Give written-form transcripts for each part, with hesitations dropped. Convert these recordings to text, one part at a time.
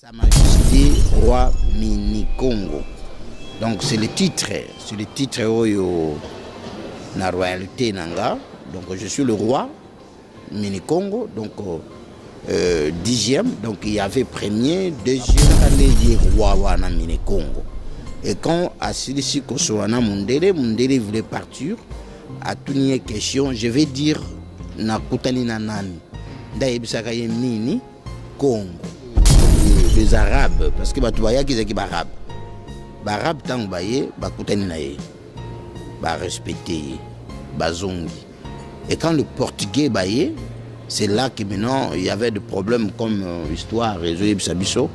Sa Majesté Roi Mini-Congo. Donc c'est le titre oyo na royauté nanga. Donc je suis le roi Mini-Congo. Donc 10e. Donc il y avait premier, deuxième, roi wana Mini-Congo. Et quand Asili Kosoana Mundele voulait partir, à toute une question, je vais dire na kutani na nani. Ndaibisaka ye Mini Congo. Les Arabes, parce que tu vois qu'ils sont arabes. Les Arabes, tant que respecter, bazongi. Et quand le portugais baillé, c'est là que maintenant il y avait des problèmes comme histoire, réseau Sabiso.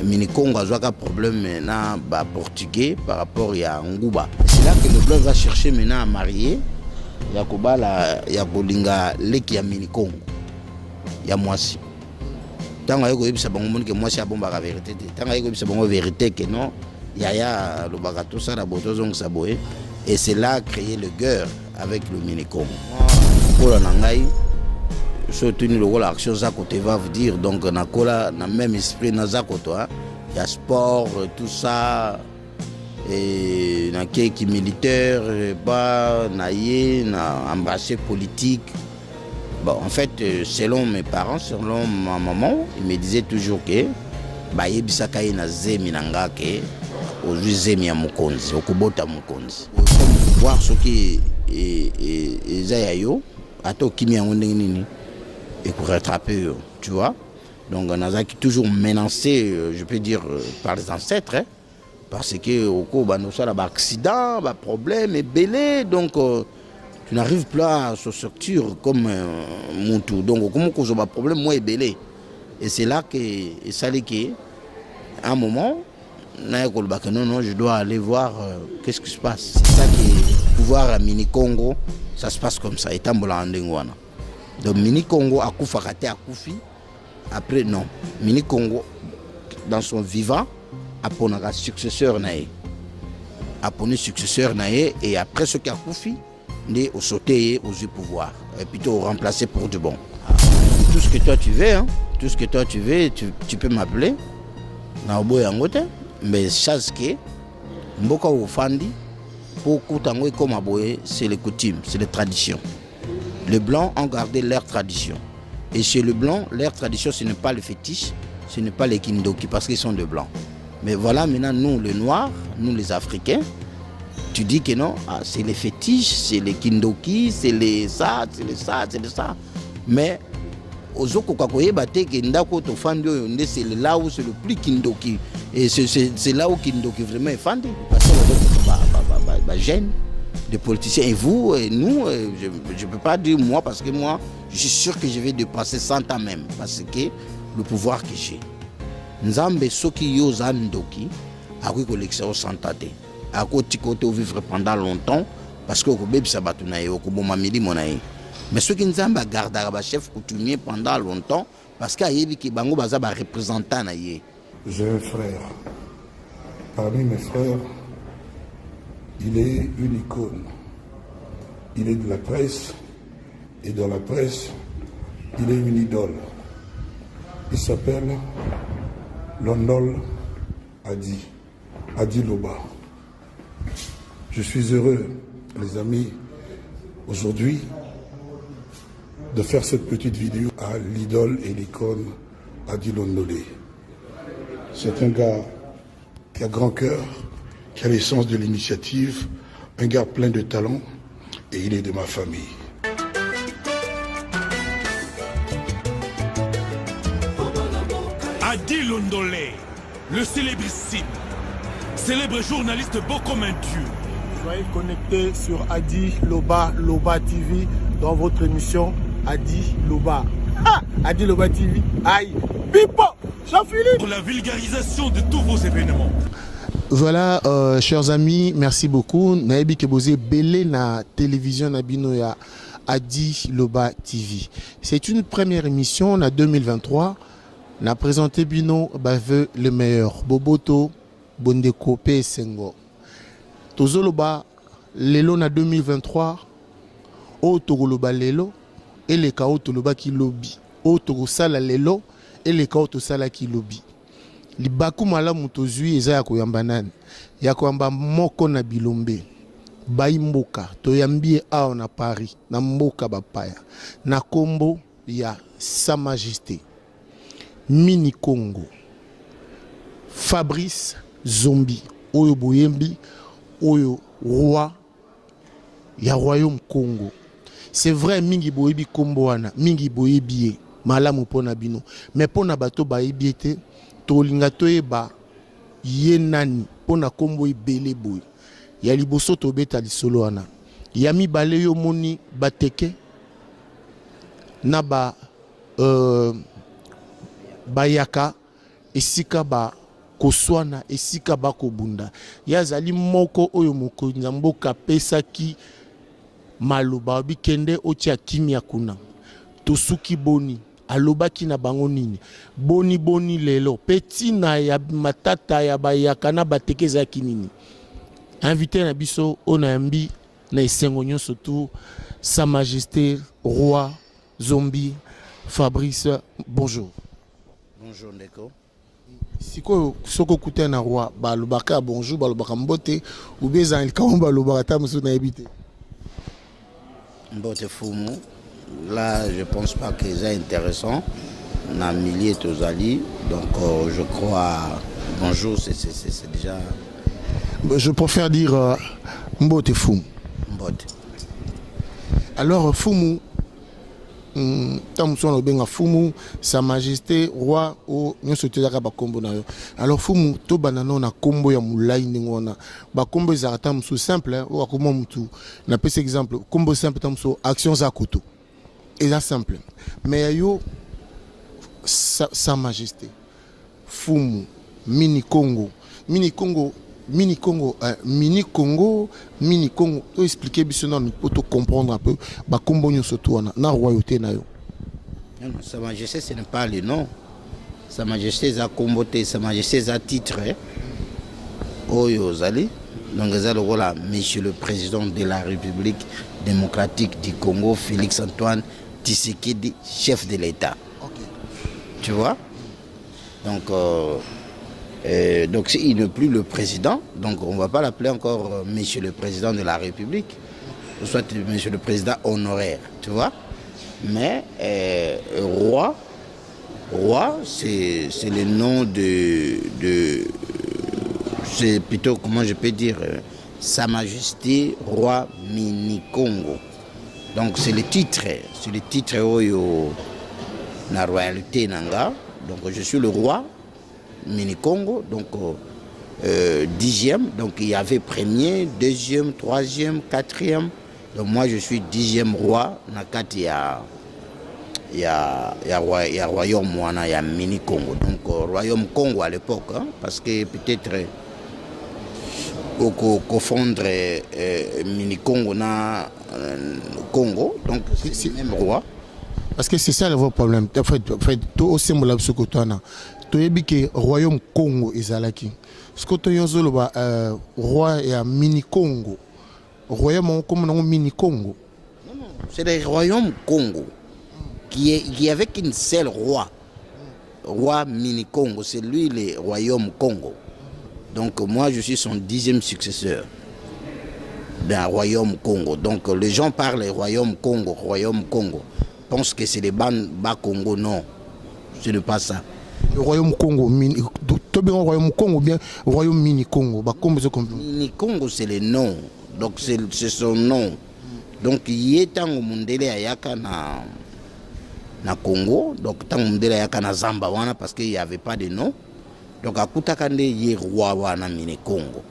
Mini-Congo a un problème maintenant portugais par rapport à Ngouba. C'est là que le blog va chercher maintenant à marier Yakoba Yakolinga Leki ya Mini-Congo. Il y a moi aussi. Tant que moi c'est bon la vérité. Tant que c'est bon vérité que non, yaya le bagato ça la botozong saboé et c'est là créer le guerre avec le Mini-Congo. Pour la nangai surtout le rôle action ça côté va vous dire donc na kola na même esprit na za koto hein. Il y a sport tout ça et na qui militaire pas na embrasser politique. Bon, en fait, selon mes parents, selon ma maman, ils me disaient toujours que Bisaka na zemi nanga ke aujourd'hui zemi ya mukonzi, okubota mukonzi. Comme voir ce qui est zayayo, ato kimi yango nini et pour rattraper, tu vois. Donc on a toujours menacé, je peux dire par les ancêtres, hein, parce que au cours bah nous ça là accident, bah problème et belé donc tu n'arrives plus à se sortir comme mon tout. Donc, comment cause un problème, moi, est belé. Et c'est là que ça l'est à un moment, non, je dois aller voir qu'est-ce qui se passe. C'est ça qui pouvoir à Mini-Congo, ça se passe comme ça. Et tambola andengwana. Donc, Mini-Congo a koufakate a koufi. Après, non. Mini-Congo, dans son vivant, a pris un successeur naé. A pris un successeur naé. Et après ce qui a koufi, au sauter aux yeux pouvoir et plutôt remplacer pour du bon. Tout ce que toi tu veux, hein, tout ce que toi tu veux, tu peux m'appeler. Mais chaque que mboka ofandi pour kutango comme aboye, c'est les coutumes, c'est les traditions. Les blancs ont gardé leur tradition. Et chez les blancs, leur tradition ce n'est pas le fétiche, ce n'est pas les kindoki parce qu'ils sont de blancs. Mais voilà maintenant nous les noirs, nous les africains. Tu dis que non, c'est les fétiches, c'est les kindoki, c'est les ça, c'est les ça, c'est les ça. Mais aux autres, c'est là où c'est le plus kindoki. Et c'est là où kindoki vraiment est fandi. Parce que les gêne des politiciens. Et vous, et nous, je ne peux pas dire moi, parce que moi, je suis sûr que je vais dépasser 100 ans même. Parce que le pouvoir que j'ai. Nzambe soki yo zandoki, a quoi collection 100 ans. À côté vivre pendant longtemps parce que au bébé sabatu na yo ko bomamili monaye mais ceux qui nzamba garda ba chef coutumier pendant longtemps parce qu'il y a qui bango baza ba représentant na yé. J'ai un frère. Parmi mes frères, il est une icône. Il est de la presse et dans la presse, il est une idole. Il s'appelle Londol Adi Loba. Je suis heureux, les amis, aujourd'hui, de faire cette petite vidéo à l'idole et l'icône Adi Londolé. C'est un gars qui a grand cœur, qui a l'essence de l'initiative, un gars plein de talent, et il est de ma famille. Adi Londolé, le célébrissime, célèbre journaliste beau comme un dieu. Soyez connectés sur Adi Loba TV dans votre émission Adi Loba. Ah, Adi Loba TV. Aïe, Pipo, Jean-Philippe. Pour la vulgarisation de tous vos événements. Voilà, chers amis, merci beaucoup. Naebi Kebosé Belé na télévision Nabino ya Adi Loba TV. C'est une première émission en 2023. On a présenté Bino Bave le meilleur. Boboto, Bondeko, Sengo. Tozoloba lelo na 2023 o togoloba lelo et les kao toloba ki lobby o togosala lelo et les kao tosala ki lobby libaku malamu tozwi eza ya koyamba nani ya koyamba moko na bilombe bai mboka toyambie awa na Paris na mboka bapaya na kombo ya Sa Majesté Mini Congo Fabrice Zombi oyo boyembi oyo roi ya royaume Congo. C'est vrai mingi boyebi kombo wana mingi boyebi malamu pona bino mais pona bato bayebi te tolinga toyeba ye nani pona kombo ebele boy ya liboso tobeta lisolo wana ya mibale yo moni bateke na bayaka esika ba koswana esika ba kobunda ya zali moko oyo mokonzi mboka pesaki maloba bikende otia kimia kuna tosuki boni alobaki na bango nini boni lelo petina ya matata ya bayaka na bateke za kinini invité na biso onambi na esengo nyonso tu Sa Majesté Roi Zombi Fabrice, bonjour. Bonjour Ndeko. Siko soko kute na roi balobaka bonjour balobaka mbote ou bien za ilkaomba balobaka ta musu na ebité. Mbote fumu. Là, je pense pas que c'est intéressant. On a milliers tozali, donc je crois bonjour c'est déjà. Je préfère dire mbote fumu. Mbote. Alors fumu tamuso na benga fumu Sa Majesté roi o nyoso tezaka ba kombo na yo. Alors fumu to banano na kombo ya mulai ngona ba kombo za tamuso simple o akoma mutu na pese exemple kombo simple tamuso action za koto. Et là simple. Mais yo Sa Majesté fumu Mini Congo to expliquer biso na pour te comprendre un peu ba kombo nyoso to na royauté na yo. Non, Sa Majesté ce n'est pas le nom. Sa Majesté za komboté, Sa Majesté za titre. Oyo zali donc ça le rôle Monsieur le Président de la République démocratique du Congo Félix Antoine Tshisekedi, chef de l'État. Okay. Tu vois? Donc donc il n'est plus le président, donc on ne va pas l'appeler encore Monsieur le Président de la République, ou soit Monsieur le Président honoraire, tu vois. Mais roi, c'est le nom c'est plutôt, comment je peux dire, Sa Majesté Roi Mini Congo. Donc c'est le titre oyo na royauté nanga. Donc je suis le roi Mini Congo, donc 10e, donc il y avait premier, deuxième, troisième, quatrième. Donc moi je suis 10e roi, nakati il y a royaume il y a Mini Congo, donc royaume Congo à l'époque, hein, parce que peut-être confondre Mini Congo na Congo, donc c'est le même roi. Parce que c'est ça le vrai problème. En fait, tout au symbole de ce côté là. Tu as dit que royaume Congo ezalaki. Ce que tu as dit roi et Mini Congo. Royaume comme non Mini Congo. Non, c'est le royaume Congo qui avec une seule roi. Roi Mini Congo, c'est lui le royaume Congo. Donc moi je suis son 10e successeur d'un royaume Congo. Donc les gens parlent royaume Congo. Pensent que c'est les bas Congo, non. Ce n'est pas ça. Le royaume Congo, royaume Congo bien royaume Mini Congo. Mini Congo c'est le nom. Donc c'est son nom. Donc il est tant mundele ayaka na Congo. Donc tant mundele ayaka na Zamba wana parce qu'il n'y avait pas de nom. Donc à Koutakande yé roi wana Mini Congo.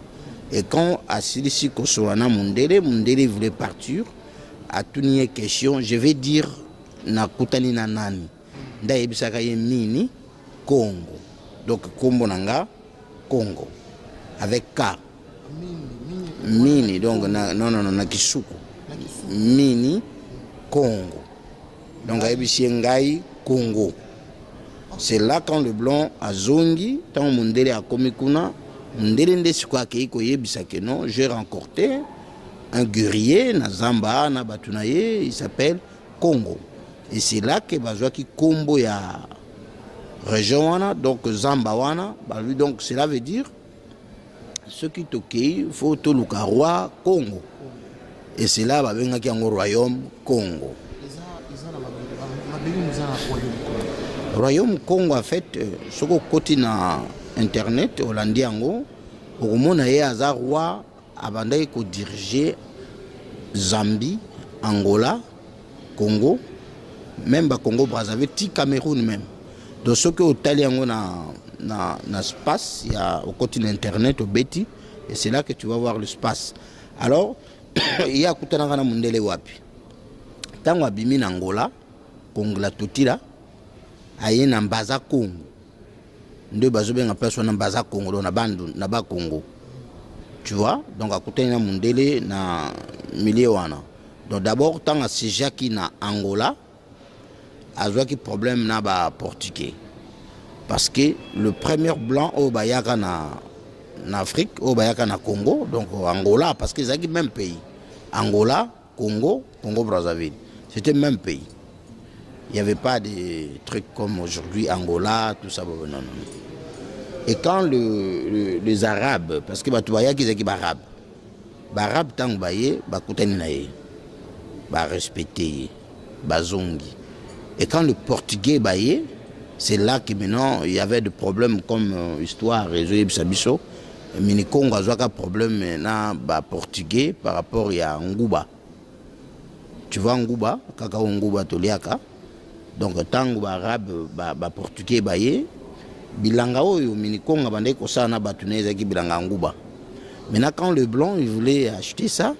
Et quand Asilisi Kosoana mundele voulait partir, à toute une question, je vais dire na kutani na nani nda yebisaka ye Mini Congo, donc kombo nanga Congo avec K Mini donc non na kisuku Mini Congo, donc ayebisi ngai Congo. C'est là quand le blanc a zongi tant mundele a komikuna mundele ndesi kwa keiko yebisa que non, j'ai rencontré un guerrier na Zamba na Batunaye, il s'appelle Congo. Et c'est là que Bazouaki Kombo ya région wana donc zamba wana donc cela veut dire ce qui tokei faut toluka roi Congo et c'est là babengaki yango royaume Congo. Royaume Congo en fait soko koti na internet olandi yango okomona ye aza roi abandaki ko diriger Zambie, Angola, Congo, même Congo Brazzaville, ti Cameroun même. Donc ce que au Taliango na espace, il y a au continent internet au Betty et c'est là que tu vas voir l'espace. Alors il y a kutana kana mundele wapi. Tango abimi na Angola, Congo la totila aye na Mbaza Congo. Nde bazobe nga place na Mbaza Congo do na bandu na ba Congo. Tu vois, donc à côté na mundele na milieu wana. Donc d'abord tant à Sejaki na Angola a qui problème na ba portugais parce que le premier blanc au bayaka na Afrique au bayaka na Congo donc Angola parce que c'est le même pays. Angola, Congo, Congo Brazzaville. C'était le même pays. Il n'y avait pas des trucs comme aujourd'hui Angola, tout ça non non. Et quand les Arabes, parce que tu vois qu'ils sont arabes, les Arabes tant baye, respecter, bazongi. Et quand le Portugais baye, c'est là que maintenant il y avait des problèmes comme histoire réseau Sabiso. Minikongo a un problème maintenant Portugais par rapport à Ngouba. Tu vois Ngouba, kaka Ngouba toliaka. Donc tant que Arabe, Portugais baye. Bilanga oyo minikonga bande ko sana batuneza ki bilanga nguba. Maintenant quand le blanc il voulait acheter ça,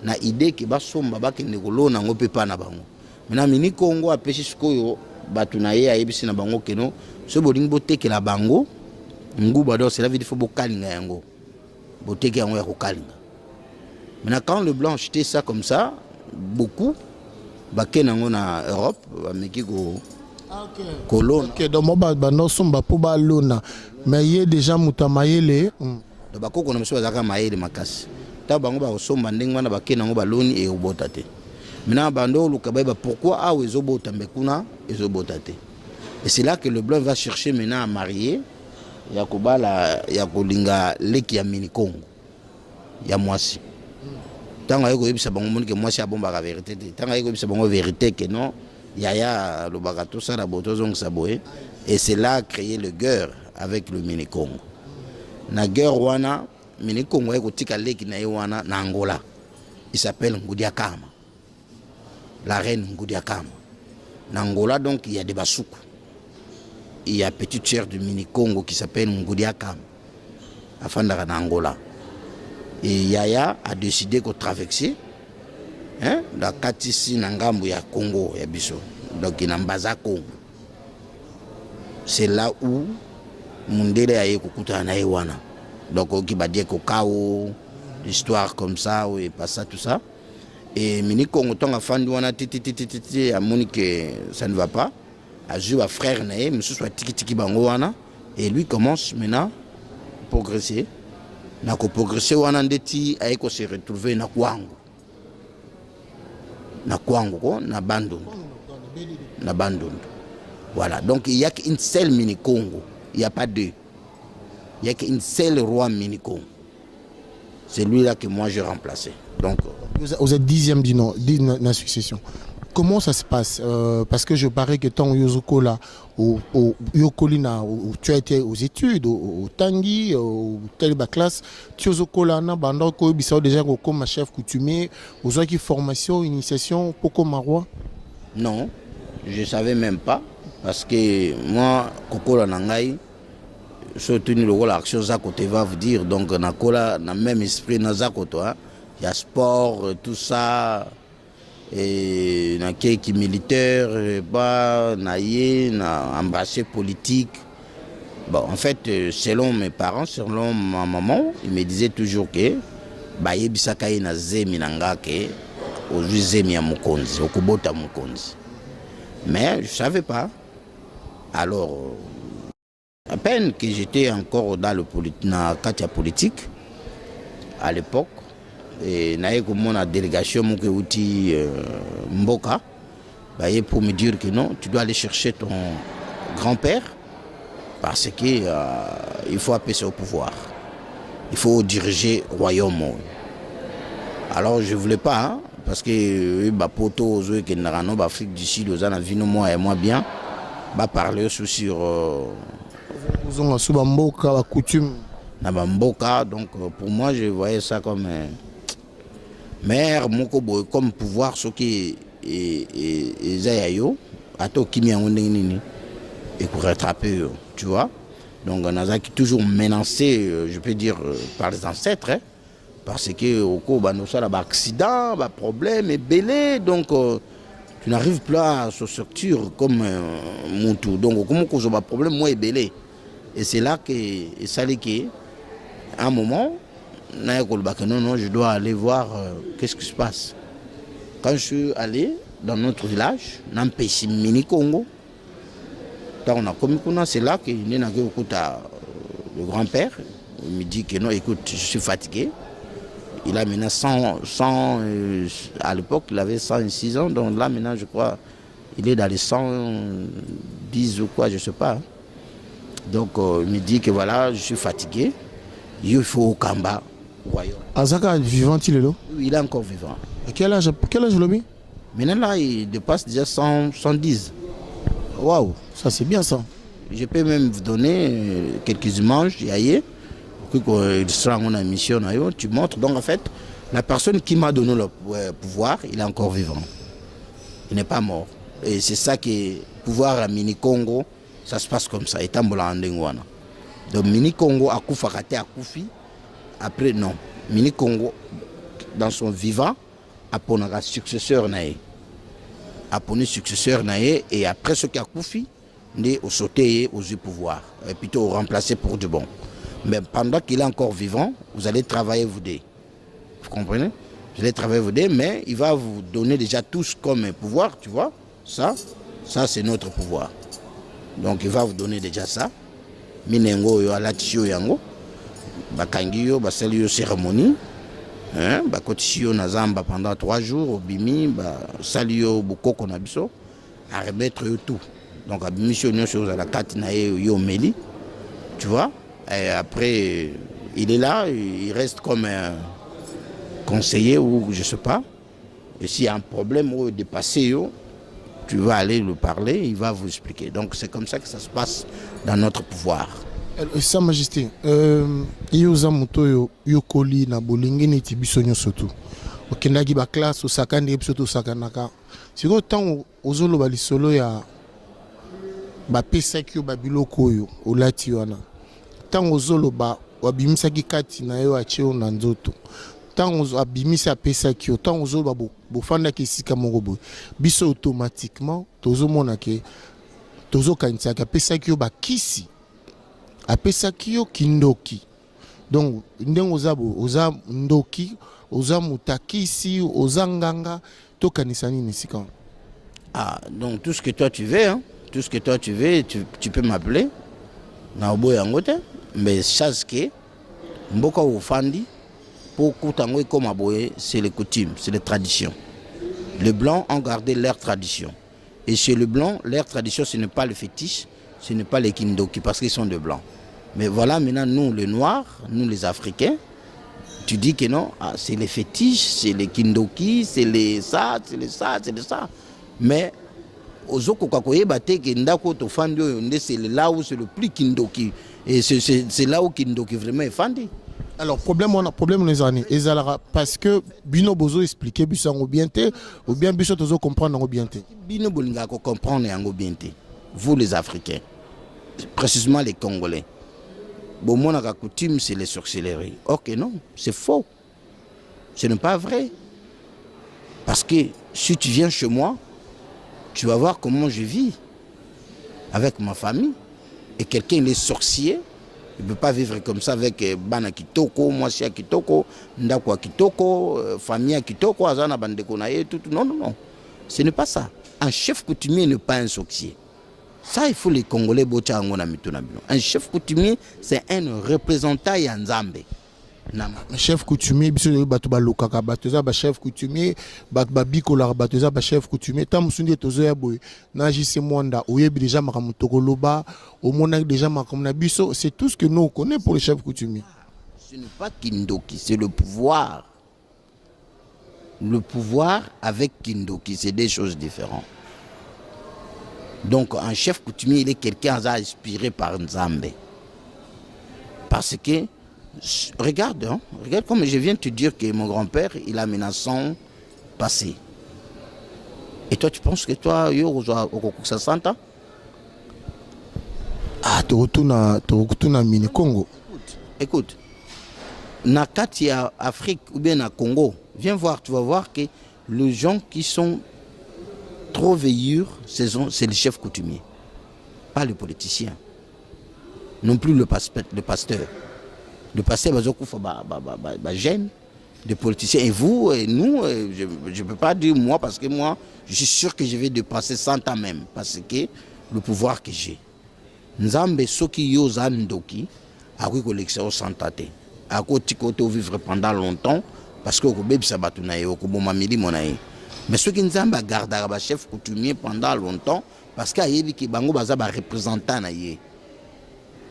na idée que ba somba ba kende kolo na ngope pa na bango. Maintenant minikongo apesi sikoyo batunaye ayebisi na bango keno so bolingi boteke la bango nguba donc cela veut dire faut bokalinga yango. Boteke yango ya kokalinga. Maintenant quand le blanc achetait ça comme ça, beaucoup ba kenango na Europe ba meki ko Colonne. Ok, donc moi, non, somba pour balona, mais il y a déjà mutamayele. Donc bako kono mso bazaka mayele makasi. Ta bango ba somba ndenge wana bakena ngo baloni e obotate. Maintenant bando lukabeba pourquoi a ezobota mbekuna ezobotate. Et c'est là que le blanc va chercher maintenant à marier yakobala yakolinga leki ya minikongo. Ya mwasi. Tanga yeko yebisa bango moni ke mwasi abomba la vérité. Tanga yeko yebisa bango vérité que non. Yaya le bagato ça la botozong saboé et c'est là créer le guerre avec le minikongo. Na guerre wana minikongo eko tika leki na wana na Angola. Il s'appelle Ngudiakama. La reine Ngudiakama. Na Angola donc il y a des basoukou. Il y a petite sœur du minikongo qui s'appelle Ngudiakama. Afandara na Angola. Et Yaya a décidé qu'on traverser la katisi nangambu ya Congo ya biso donc il Mbaza Congo. C'est là où mundele aye kokuta na ewana donc qui va dire kokao l'histoire comme ça et pas ça tout ça et mini Congo tonga fandi wana titi a monique ça ne va pas a joué à frère nae monsieur soit tiki bango wana et lui commence maintenant progresser na ko progresser wana ndeti aye ko se retrouver na Kwango na Kwango na Bandundu. Na Bandundu. Voilà, donc il n'y a qu'une seule mini-Congo, il n'y a pas deux. Il n'y a qu'une seule roi mini-Congo. C'est lui-là que moi j'ai remplacé. Donc, vous êtes 10e de la succession. Comment ça se passe parce que je parais que tant Yozoko là, au Yokolina, où tu as été aux études, au Tanguy, au Teleba classe, Yozoko là, Bando ko bisa déjà comme chef coutumier, aux autres qui formation, initiation, pourquoi Marois? Non, je ne savais même pas parce que moi, Kokola Nangai, surtout le rôle action Zakote va vous dire donc Nakola na même esprit na Zakoto, il y a sport, tout ça. Et na qui militaire pas naïe na embrassé politique bon en fait selon mes parents selon ma maman ils me disaient toujours que ba yebisaka na zemi nanga ke ozwi zemi ya mukonzi okubota mukonzi mais je savais pas alors à peine que j'étais encore dans le politique à l'époque et naye comme la délégation mon outil Mboka pour me dire que non tu dois aller chercher ton grand-père parce que il faut apaiser au pouvoir. Il faut diriger le royaume. Alors je ne voulais pas, hein, parce que poto qui est en Afrique du Sud, aux Anavino, moi et moi bien, parler aussi sur la coutume. Donc pour moi je voyais ça comme mère comme pouvoir ce qui est zayayo ato kimi nini et pour rattraper, tu vois. Donc on a toujours menacé, je peux dire, par les ancêtres, hein, parce que au cours nous avons accident, problème et belé, donc tu n'arrives plus à se structurer comme Moutou. Donc comment cause un problème moi et belé. Et c'est là que ça que à un moment non, je dois aller voir qu'est-ce qui se passe. Quand je suis allé dans notre village, dans le mini Congo, c'est là que le grand-père me dit que non, écoute, je suis fatigué. Il a maintenant 100 à l'époque, il avait 106 ans, donc là maintenant, je crois, il est dans les 110 ou quoi, je ne sais pas. Donc il me dit que voilà, je suis fatigué, il faut au Kamba, royaume. Azaka vivant, il est là? Oui, il est encore vivant. Et quel âge le mis? Maintenant là, il dépasse déjà 110. Waouh, ça c'est bien ça. Je peux même vous donner quelques images, il sera en émission, tu montres. Donc en fait, la personne qui m'a donné le pouvoir, il est encore vivant. Il n'est pas mort. Et c'est ça que le pouvoir à Mini-Congo, ça se passe comme ça. Donc Mini-Congo a Koufi. Après non. Mini-Congo, dans son vivant, a pris un successeur. Et après ce qui a Koufi, il a sauté aux pouvoirs. Et plutôt remplacé pour du bon. Mais pendant qu'il est encore vivant, vous allez travailler vous deux. Vous comprenez? Vous allez travailler vous deux, mais il va vous donner déjà tous comme un pouvoir, tu vois. Ça c'est notre pouvoir. Donc il va vous donner déjà ça. Minengo yo alatio yango. Bakangi yo basali yo cérémonie. Hein, bakotisi na zamba pendant 3 jours, bimi sali yo bokoko na biso, à remettre yo tout. Donc abimi yo chose à la carte na yo meli. Tu vois? Et après, il est là, il reste comme un conseiller ou je ne sais pas. Et s'il y a un problème ou dépassé, tu vas aller lui parler, il va vous expliquer. Donc c'est comme ça que ça se passe dans notre pouvoir. Sa Majesté, yoza moto yokoli na bolingi neti biso nyonso tu. Okendaki ba classe osakandi biso to sakanaka. Siko tango ozoloba lisolo ya ba pesaki yo ba biloko oyo olati wana. Tango ozoloba wabimisaki kati na yo acheo na nzoto. Tango abimisi apesaki yo, tango ozoloba bofandaki esika moko boye. Biso automatiquement tozomona ke tozokanisaka apesaki yo bakisi. Apesaki yo kindoki. Donc ndenge oza ndoki, oza mutakisi, oza nganga, tokanisa nini esika. Ah, donc tout ce que toi tu veux, hein? Tout ce que toi tu veux, tu peux m'appeler. Na obo yangote. Mais chaque que mboka ofandi pour kutango comme aboye, c'est les coutumes, c'est les traditions. Les blancs ont gardé leur tradition. Et chez les blancs, leur tradition, ce n'est pas le fétiche, ce n'est pas les kindoki parce qu'ils sont de blancs. Mais voilà, maintenant nous les noirs, nous les africains, tu dis que non, c'est les fétiches, c'est les kindoki, c'est les ça, c'est les ça, c'est les ça. Mais ozoko kakoye bate ke ndako to fandi onde c'est là où c'est le plus kindoki. Et c'est là où Kindoki vraiment est fandi. Alors, problème les années. Parce que Bino Bozo expliquait Bissango bienté ou bien Bisso Tozo comprendre en bienté. Bino Bolinga comprendre en bienté. Vous les Africains, précisément les Congolais. Bon, mon coutume, c'est les sorcelleries. Ok, non, c'est faux. Ce n'est pas vrai. Parce que si tu viens chez moi, tu vas voir comment je vis avec ma famille. Et quelqu'un il est sorcier, il ne peut pas vivre comme ça avec Bana Kitoko, Mwasi Kitoko, Ndako Kitoko, famille Kitoko, Azana Bandekonaye, tout. Non. Ce n'est pas ça. Un chef coutumier n'est pas un sorcier. Ça, il faut les Congolais bocha angona mitonabino. Un chef coutumier, c'est un représentant Yanzambe. chef coutumier biso bato balokaka bato eza chef coutumier bato babikolaka bato eza chef coutumier ta musundi tozoya boye na jisi mwanda oyebi déjà makambo tokoloba omonaki déjà makambo na biso. C'est tout ce que nous connaissons pour les chefs coutumiers. Ce n'est pas Kindoki, c'est le pouvoir. Le pouvoir avec Kindoki, c'est des choses différentes. Donc un chef coutumier, il est quelqu'un inspiré par Nzambe. Parce que, regarde, hein, regarde comme je viens de te dire que mon grand-père, il a 1900 passé. Et toi, tu penses que toi, ça sent? Ah, tu retournes à Mini Congo. Écoute, na Katia Afrique ou bien na Congo, viens voir, tu vas voir que les gens qui sont trop veilleurs, c'est les chefs coutumiers, pas les politiciens, non plus le pasteur. Le pasteur va gêne des politiciens. Et vous, et nous, je ne peux pas dire moi, parce que moi, je suis sûr que je vais dépasser 100 ans même, parce que le pouvoir que j'ai. Nzambe soki yo zandoki, a quoi collection santate. A quoi tikoto vivre pendant longtemps, parce que au bébé sabatu na yo, ko bomamili monaye. Mais ceux qui Nzambe gardera ba chef coutumier pendant longtemps, parce qu'il y a qui bango baza ba représentant na ye.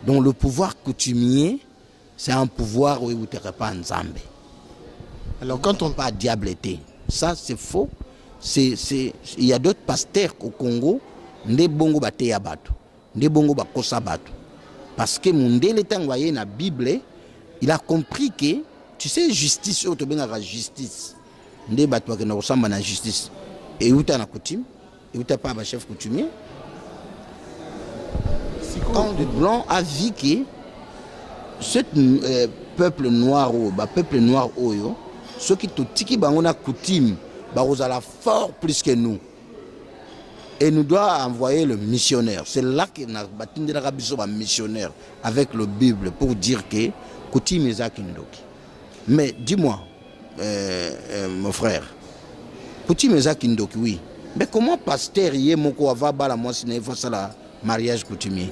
Donc le pouvoir coutumier, c'est un pouvoir où il ne pas Nzambe. Alors quand on pas diableté, ça c'est faux. Il y a d'autres pasteurs au Congo, ne bongo bate ya bato, ne bongo bakosa bato. Parce que mon délai envoyé dans la Bible, il a compris que, tu sais, justice, ou la justice, ne bato qui ne ressemble à la justice. Et où tu as la coutume, et où tu n'as pas un chef coutumier. Quand le blanc a vu que ce peuple noir, ceux qui ont la coutume, ils ont fort plus que nous. Et nous devons envoyer le missionnaire. C'est là que nous avons un missionnaire avec la Bible pour dire que coutume est Kindoki. Mais dis-moi, mon frère, coutume est Kindoki, oui. Mais comment pasteur y est mon va la moi si face à la mariage coutumier?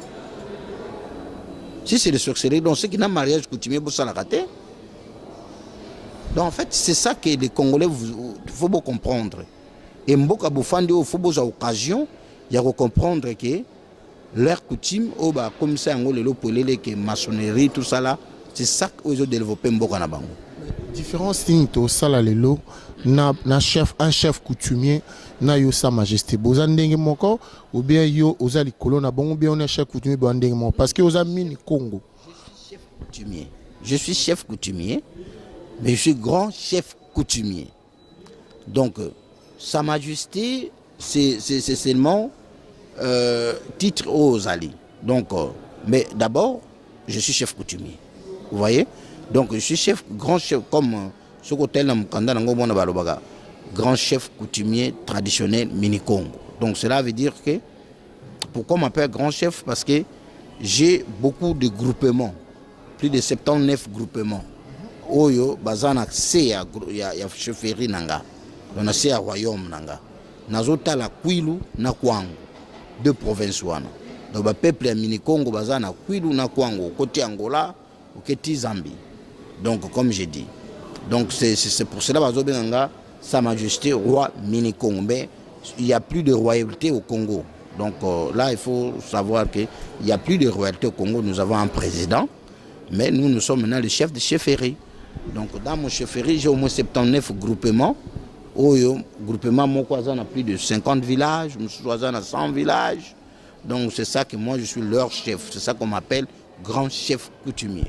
Si c'est le sorcellerie, donc ceux qui n'ont mariage coutumier, vous ça la rater. Donc en fait, c'est ça que les Congolais, il faut bien comprendre. Et Mboka Boufandi, il faut bien occasion, il y a comprendre que leur coutume, comme ça, les maçonnerie, tout ça là, c'est ça qu'ils ont développé Mboka Nabango. Différence signe to sala lelo na un chef coutumier na yo sa majesté bozandenge moko ou bien yo ozali kolona bon ou bien on est chef coutumier bandenge moko parce que aux Mini Congo. Je suis chef coutumier, mais je suis grand chef coutumier. Donc sa majesté c'est seulement titre aux alliés. Donc mais d'abord je suis chef coutumier. Vous voyez? Donc je suis grand chef, comme ce côté là, grand chef coutumier traditionnel Mini-Congo. Donc cela veut dire que, pourquoi on m'appelle grand chef? Parce que j'ai beaucoup de groupements, plus de 79 groupements. Oyo, bazana c'est ya chefferie nanga, on a c'est royaume nanga. Nazota la Kwilu na Kwango, deux provinces wana. Donc le peuple ya Mini-Congo bazana Kwilu na Kwango, côté Angola, côté Zambie. Donc, comme j'ai dit, donc c'est pour cela que Sa Majesté roi Mini-Congo. Mais il n'y a plus de royauté au Congo. Donc là, il faut savoir qu'il n'y a plus de royauté au Congo. Nous avons un président, mais nous sommes maintenant le chef de chefferie. Donc dans mon chefferie, j'ai au moins 79 groupements. Groupement, mon voisin a plus de 50 villages, mon voisin a 100 villages. Donc c'est ça que moi, je suis leur chef. C'est ça qu'on m'appelle grand chef coutumier.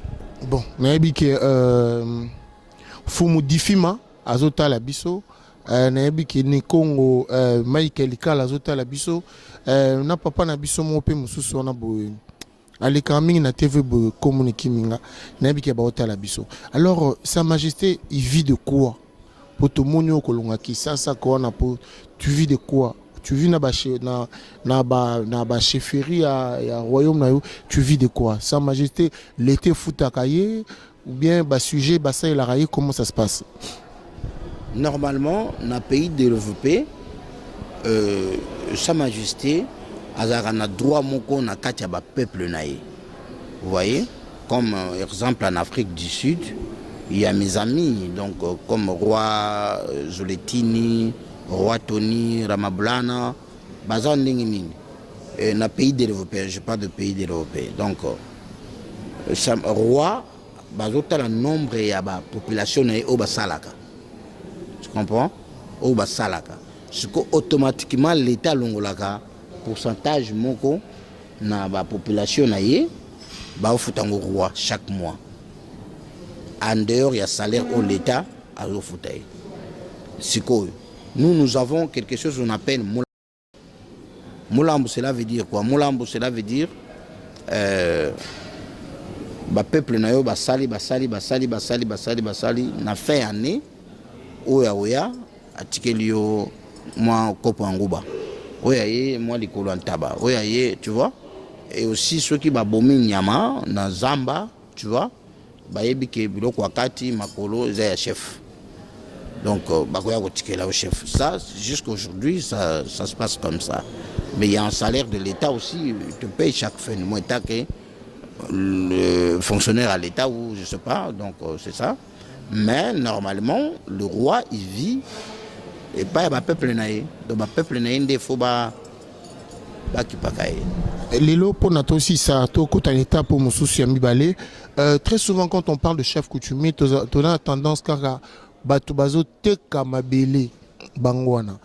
Bon, nayebi ke fumu difima azota la biso nayebi ke ni Congo Michael Kala azota la biso na papa na biso mo pe mususu na bo ale kaming na TV bo communiquer minga nayebi ke baota la biso. Alors Sa Majesté il vit de quoi? Poto monyo kolonga ki sasa ko na po tu vis de quoi? Tu vis na ba chefferie ya royaume na yo, tu vis de quoi? Sa Majesté l'été foutakaye ou bien ba sujet basa il a comment ça se passe? Normalement, dans un pays développé, Sa Majesté a droit moko na katia ba peuple naïe. Vous voyez, comme exemple en Afrique du Sud, il y a mes amis, donc comme Roi Zoletini, Roi Tony, Ramablana, Bazan Ningini. Na pays développé, je parle de pays développés. Donc, Roi, Bazota le nombre et la population est au Basalaka. Tu comprends? Au Basalaka. Ce que automatiquement l'État Longolaka, pourcentage moko, na la population est au Foutango Roi chaque mois. En dehors, il y a salaire au l'État à l'Ofoutaï. Nous avons quelque chose qu'on appelle Moulambo. Moulambo, cela veut dire quoi? Moulambo, cela veut dire peuple na yo basali na fin année oya atikeli yo moi kopo nguba oya ye moi likolo ntaba oya ye, tu vois. Et aussi ceux qui babomi nyama na zamba, tu vois, bayebi ke biloko wakati makolo za ya chef. Donc bakoya kotikela au chef. Ça jusqu'aujourd'hui ça se passe comme ça. Mais il y a un salaire de l'État aussi, il te paye chaque fin de mois que le fonctionnaire à l'État ou je sais pas, donc c'est ça. Mais normalement, le roi il vit et pas le peuple naïe. Donc le peuple naïe il faut pas qui pakaye. Lelo pour notre aussi ça to kota l'état pour mon souci mibale. Très souvent quand on parle de chef coutumier, tu as tendance car batu bazo teka mabele bangwana.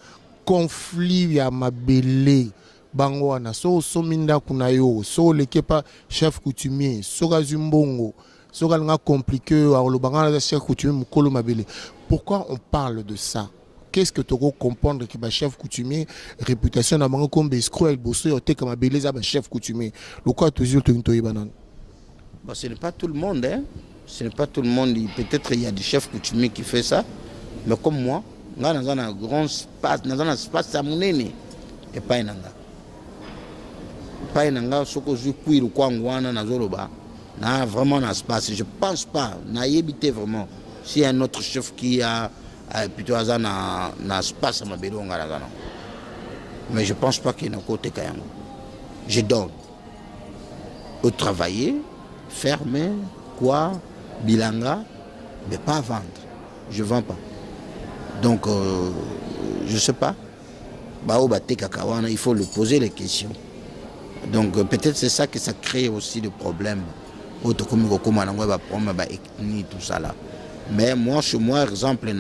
Conflit ya mabele bangwana so sominda kuna yo so lekepa chef coutumier so gazumbongo so galanga compliqué le bangana chef coutumier mukolo mabele. Pourquoi on parle de ça? Qu'est-ce que tu dois comprendre que ba chef coutumier réputation na bango comme escroc el bosso yo teka mabele za ba chef coutumier le quoi toujours to banan? Bah ce n'est pas tout le monde hein. Ce n'est pas tout le monde, peut-être il y a des chefs coutumiers qui fait ça, mais comme moi nga dans un grand espace, dans un espace à monene et pas inanga soko zu kuiru kwangwana na zoloba na vraiment un espace. Je pense pas na yebité vraiment si un autre chef qui a plutôt na espace à mabelo ngala ngana, mais je pense pas qu'il y a côté kayango. Je donne au travailler, fermer quoi bilanga, mais pas vendre. Je vends pas. Donc, je sais pas. Il faut lui poser les questions. Donc, peut-être c'est ça que ça crée aussi des problèmes. Tout ça là. Mais moi, chez moi, exemple, il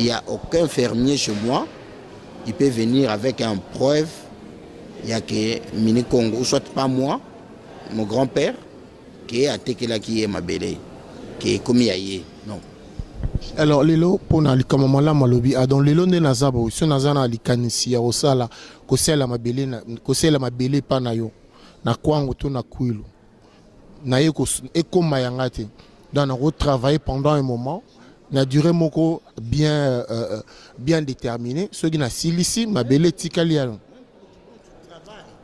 n'y a aucun fermier chez moi qui peut venir avec une preuve. Il y a que Mini Congo, soit pas moi, mon grand-père, qui est à Tekela qui est ma belle, qui est comme Yaye. Non. Alors lelo pona likamama la malobi adon lelo nde nazaba so nazana likanisi ya osala kosela mabele pa na yo na kwango to na kwilu na yeko ekoma yanga te donc on travailler pendant un moment na durée moko bien déterminée ce qui na silisi mabele tikali ya.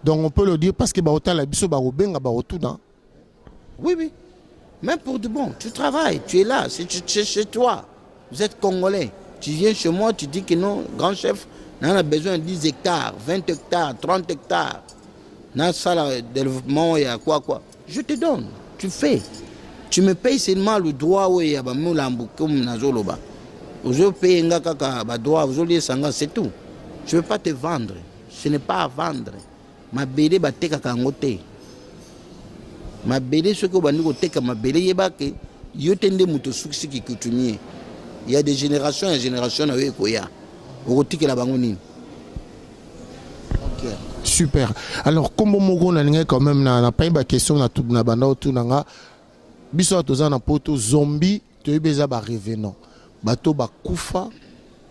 Donc on peut le dire parce que ba otala biso ba obenga ba otuna. Oui. Même pour de bon, tu travailles, tu es là, c'est chez toi. Vous êtes Congolais. Tu viens chez moi, tu dis que non, grand chef, on a besoin de 10 hectares, 20 hectares, 30 hectares. Dans ça, développement, il y a quoi. Je te donne, tu fais. Tu me payes seulement le droit où il y a un moulambo comme Nazoloba. Vous payez un droit, vous allez s'engager, c'est tout. Je ne veux pas te vendre. Ce n'est pas à vendre. Ma bébé va te kakangote. Ma bébé, ce que vous avez dit, ma bébé, il y a des succès qui coutumiers. Il y a des générations et des générations à Koya. Vous avez la bangonine. Super. Alors, comme on a quand même pas une question na tout na banda tout nanga. Biso to na poto zombie to beza ba revenant. Bato ba kufa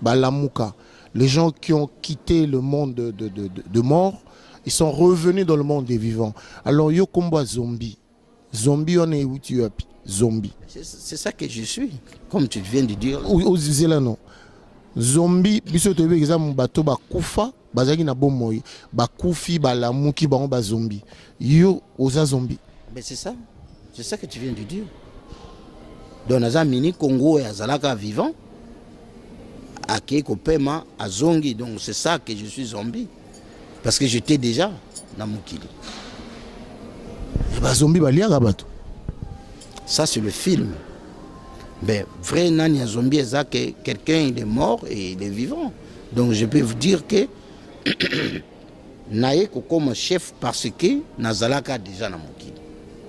ba lamuka. Les gens qui ont quitté le monde de mort, ils sont revenus dans le monde des vivants. Alors yo combat zombie. Zombie on est où tu es zombie. C'est ça que je suis, comme tu viens de dire. Ou zela non. Zombie biso to beza bato ba kufa. Bazaki na bomoy ba kufi ba lamuki ba ba zombie yo oza zombie. Mais c'est ça que tu viens de dire. Donc naza mini Congo et azalaka vivant ake ko pema azongi, donc c'est ça que je suis zombie parce que j'étais déjà na mukili. Et ba zombie ba liaka bato. Ça, c'est le film. Mais vrai Nani Zombie, c'est que quelqu'un il est mort et il est vivant. Donc je peux vous dire que Naye comme chef parce que Nazalaka déjà dans mon kid.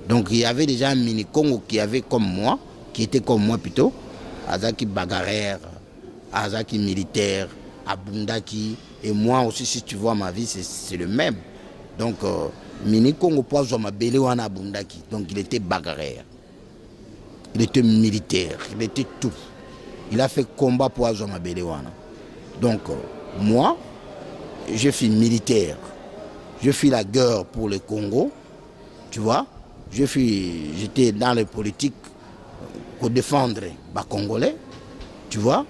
Donc il y avait déjà un mini Congo qui avait comme moi, qui était comme moi plutôt, Azaki bagarreur, Azaki militaire, Abundaki, et moi aussi si tu vois ma vie c'est le même. Donc mini Congo pour ma belé wana Abundaki. Donc il était bagarreur. Il était militaire, il était tout. Il a fait combat pour ma belé wana. Donc moi je suis militaire. Je fais la guerre pour le Congo, tu vois. J'étais dans les politiques pour défendre les Congolais, tu vois.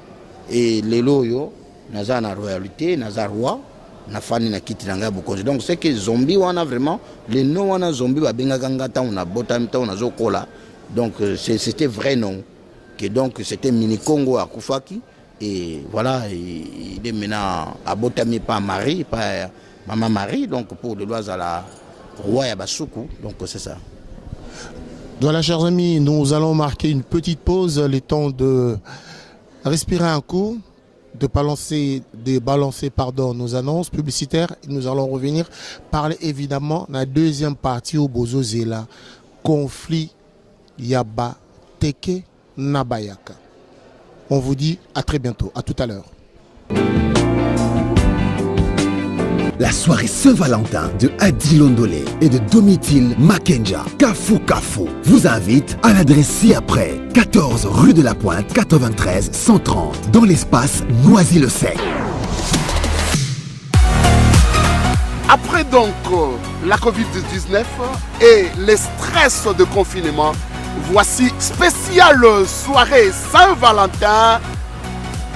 Et les loyaux, naza na royauté, naza roi, na fani na kiti na ngabo konje. Donc c'est que zombie wana vraiment, les noms wana zombie ba benga gangata on a botamita on a zokola. Donc c'était vrai nom. Que donc c'était mini Congo à Koufaki et voilà, il est maintenant à Botami par Marie, par Maman Marie, donc pour le lois à la roi Yabasuku, donc c'est ça. Voilà, chers amis, nous allons marquer une petite pause, le temps de respirer un coup, de balancer nos annonces publicitaires. Nous allons revenir parler évidemment de la deuxième partie au Bozo Zela, conflit Yaba Teke Nabayaka. On vous dit à très bientôt, à tout à l'heure. La soirée Saint-Valentin de Adi Londolé et de Domitil Makenja, Kafou Kafou, vous invite à l'adresse ci-après, 14 rue de la Pointe, 93 130, dans l'espace Noisy-le-Sec. Après donc la Covid-19 et les stress de confinement, voici spéciale soirée Saint-Valentin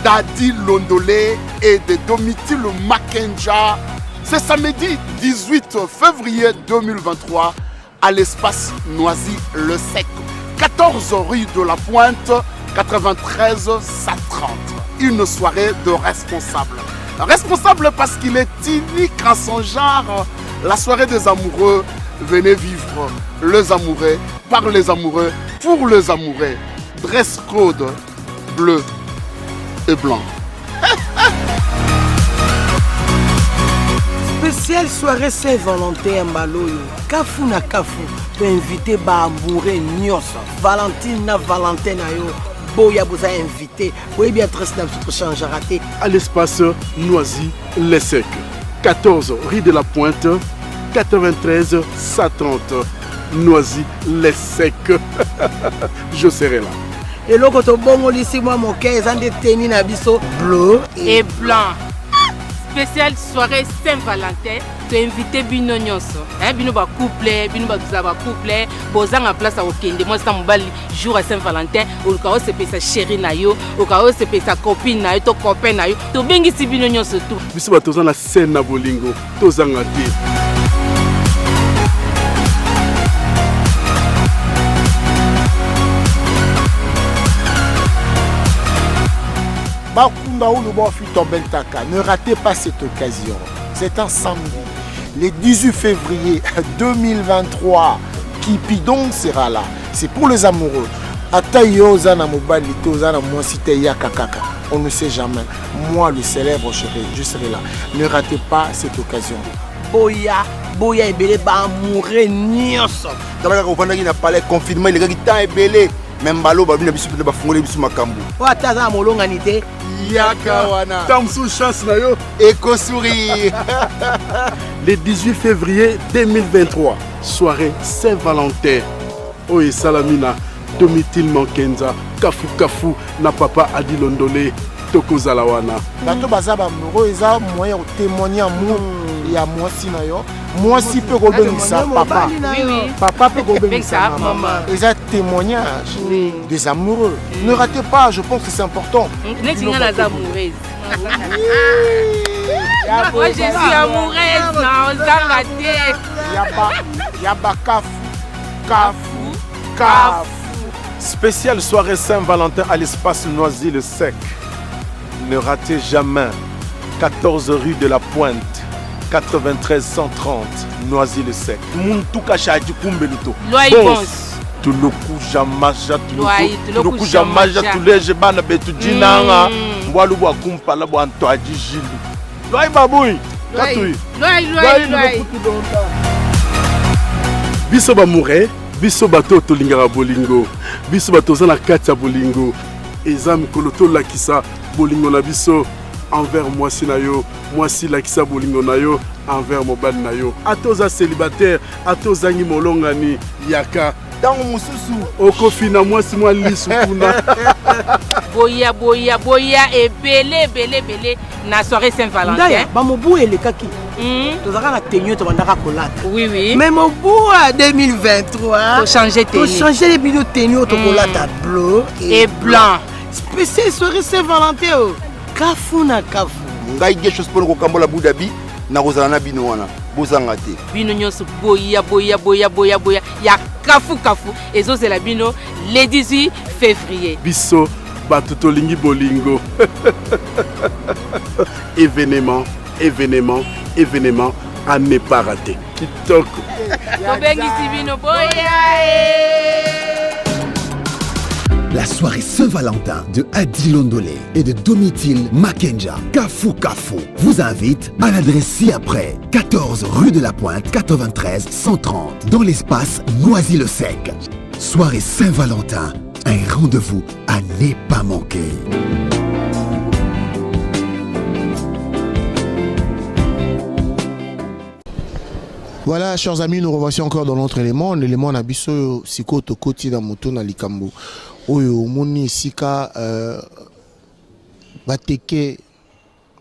d'Adi Londolé et de Domitil Makenja. C'est samedi 18 février 2023 à l'espace Noisy-le-Sec, 14 rue de la Pointe, 93 130. Une soirée de responsables. Responsable parce qu'il est unique en son genre. La soirée des amoureux, venez vivre les amoureux, par les amoureux, pour les amoureux. Dress code bleu et blanc. Spéciale soirée Saint-Valentin à Maloyo. Kafou na Kafou. Tu invité ba amoureux nyonso. Valentine na Valentin na yo. Boya vous a invité. Boya bien très dans tout change à rater. À l'espace Noisy-le-Sec. 14 rue de la Pointe, 93 130. Noisy-le-Sec. Je serai là. Et là, quand on bon ici, moi, mon cœur, ils ont des tennis na biso bleu et blanc. Spéciale soirée Saint-Valentin, tu as invité Bino Nyonso. Bino ba couple, Bino ba couple, bozanga place à okende. Moi c'est mon bal jour à Saint-Valentin, au cas où c'est sa chérie na yo, au cas où c'est sa copine na yo, ton copain na yo. Tu bengi si Bino Nyonso tout. Biso ba tozana scène na bolingo, tozanga te. Ne ratez pas cette occasion. C'est un samedi, le 18 février 2023. Kipidon sera là. C'est pour les amoureux. On ne sait jamais. Moi, le célèbre chéri, je serai là. Ne ratez pas cette occasion. Boya ebele ba amoureux nyonso. Tabaka kofanda na palais confinement il est temps ebele. Même balo ba bina bisu ba fungole bisu makambu. Wa taza molonga nité. Yakawana. Tamsou chance na yo. Éco sourire. Le 18 février 2023, soirée Saint-Valentin. Oye Salamina, Domitil Makenja, Kafou Kafou, na papa Adi Londolé, Toko Zalawana. Bato bazaba amoureux, ils ont moyen de témoigner amour. Il y a moi si na yo. Moi si peut ça papa. Oui. Papa peut ça maman. Ils ont témoignage des amoureux. Ne ratez pas, je pense que c'est important. Moi je suis amoureuse, non, Yaba Kafou. Spéciale soirée Saint-Valentin à l'espace Noisy-le-Sec. Ne ratez jamais. 14 rue de la Pointe, 93 130, Noisy-le-Sec. Loa tuluku jamaja Lwai, tuluku jamaja tuleje bana betu jinanga mbwalu bwa kumpala bwa ntwaji jilu lwai babui katui lwai biso bamure biso bato tolingaka bolingo biso bato oza na kati ya bolingo eza mikolo tolakisa bolingo na biso envers mwasi na yo mwasi lakisa bolingo na yo envers mobali na yo ata oza célibataire ata ozangi molongani yaka ntango mosusu okofina mwasi mwa lisu kuna boya ebele na soirée Saint-Valentin bamobu elekaki tozalaka na tenue tobandaka kolata oui mais mobu ya 2023 tochange bino tenue oyo tokolata bleu et blanc spécial soirée Saint-Valentin o kafu na kafu ngai ge chose mpona kokambola budabi nakozala na bino wana bozanga te bino nyonso boya ya kafu ezozela bino le 18 février biso bato tolingi bolingo événement à ne pas rater kitoko tobengisi bino boya La soirée Saint-Valentin de Adi Londolé et de Domitil Makenja, Kafu vous invite à l'adresse ci-après, 14 rue de la Pointe, 93 130, dans l'espace Noisy-le-Sec. Soirée Saint-Valentin, un rendez-vous à ne pas manquer. Voilà, chers amis, nous revoici encore dans notre élément. L'élément Nabiso Siko Tokoti dans Moto na Likambo. Oyo moni sika bateke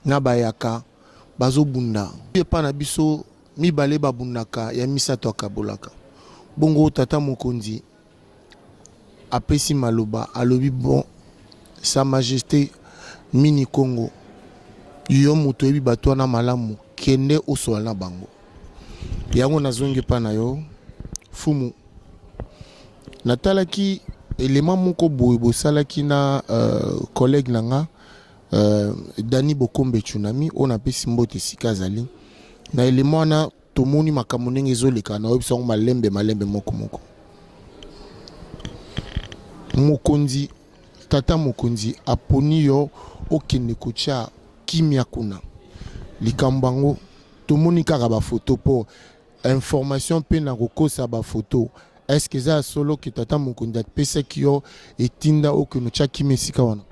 na bayaka bazo bunda. Yepa na biso mibale babundaka ya misato akabolaka. Bongo tata mokonzi apesi maloba alobi bon sa majesté mini Congo. Yo moto ebi bato na malamu kende osola na bango. Yango nazongi pa na yo fumu natalaki élément moko boye bosalaki na collègue nanga Dani Bokombe Tsunami on apesi mbote sika azali na élément na tomoni makambo ndenge ezoleka na oyebisa ngo malembe moko mokonzi tata mokonzi aponi yo okende kotia kimia kuna likambo yango tomoni kaka ba photo po information pe na kokosa ba photo. Est-ce que ça solo que tata mokonzi pesa kio etinda okeno cha kimesika wana?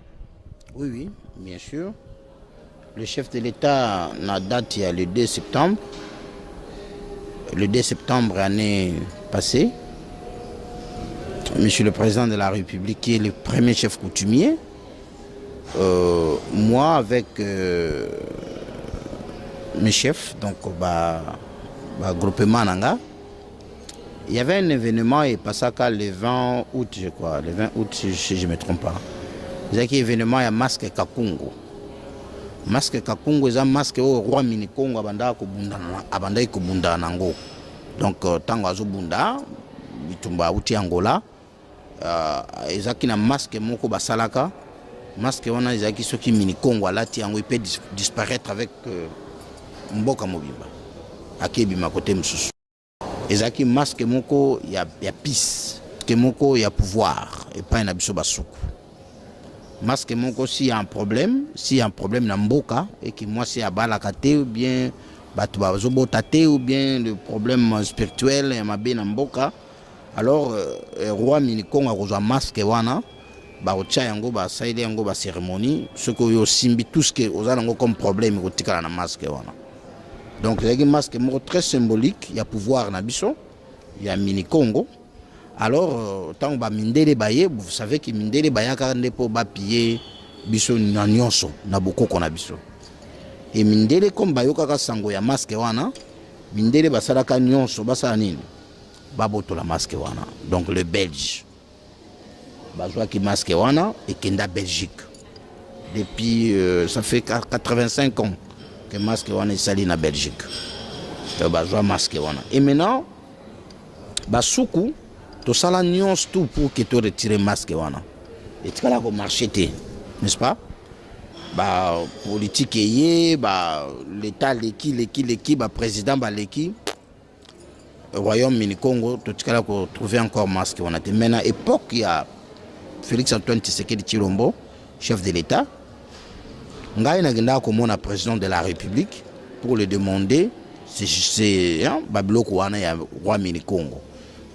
Oui, bien sûr. Le chef de l'État n'a date il y a le 2 septembre. Le 2 septembre année passée. Monsieur le Président de la République qui est le premier chef coutumier. Moi avec mes chefs, donc groupement Nanga. Il y avait un événement et passé le 20 août, je crois. Le 20 août, si je ne me trompe pas. Il y a un événement, il y a masque Kakungo. Masque Kakungo, c'est un masque au roi mini Congo, abanda kubunda nango. Donc, tango azo bunda, bitumba uti Angola. Il y a un masque moko basalaka. Masque wana, il y a un mini Congo, alati yango, il peut disparaître avec mboka mobimba. Akebima côté msusu. Ezaki masque moko ya pisse, que moko ya pouvoir et pas na biso basuku. Masque moko si y a un problème na mboka et que moi si ya balaka te ou bien batu bazobota te ou bien le problème spirituel ya mabe na mboka, alors roi mini Congo akozwa masque wana ba otia yango ba saide yango ba cérémonie ce que yo simbi tout ce que ozango comme problème kotikala na masque wana. Donc, il y a un masque très symbolique, il y a pouvoir na biso, il y a mini Congo. Alors, tant que Mindele Baye, vous savez que Mindele Baye a pour piller biso na nyonso, na beaucoup qu'on a biso. Et Mindele comme Bayo kaka sango ya masque wana, Mindele basalaka nyonso basala nini? Baboto la masque wana. Donc le Belge. Bazwa ki masque wana et kenda Belgique. Depuis ça fait 85 ans. Que masque wana sali na Belgique. To bazwa masque wana. Et maintenant basuku to sala nyons tout pour que to retirer masque wana. Et tikala ko marché té, n'est-ce pas? Ba politique yé, ba l'état leki ba président ba leki. royaume mini Congo tout ce qu'on a trouvé encore masque on a été maintenant époque il y a Félix Antoine Tshisekedi Tshilombo chef de l'État ngai na genda comme on président de la République pour le demander c'est babiloko wana ya roi mini Congo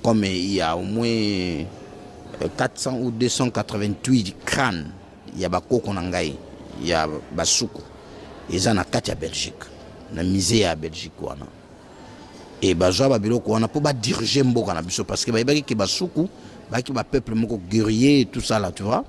comme il y a au moins 400 ou 288 crânes il y a bakoko na ngai il y a basuku eza na kati ya Belgique na musée ya Belgique wana et bazwa babiloko wana pour ba diriger mboka na biso parce que ba yebaki ke basuku ba ki ba peuple moko guerrier tout ça là tu vois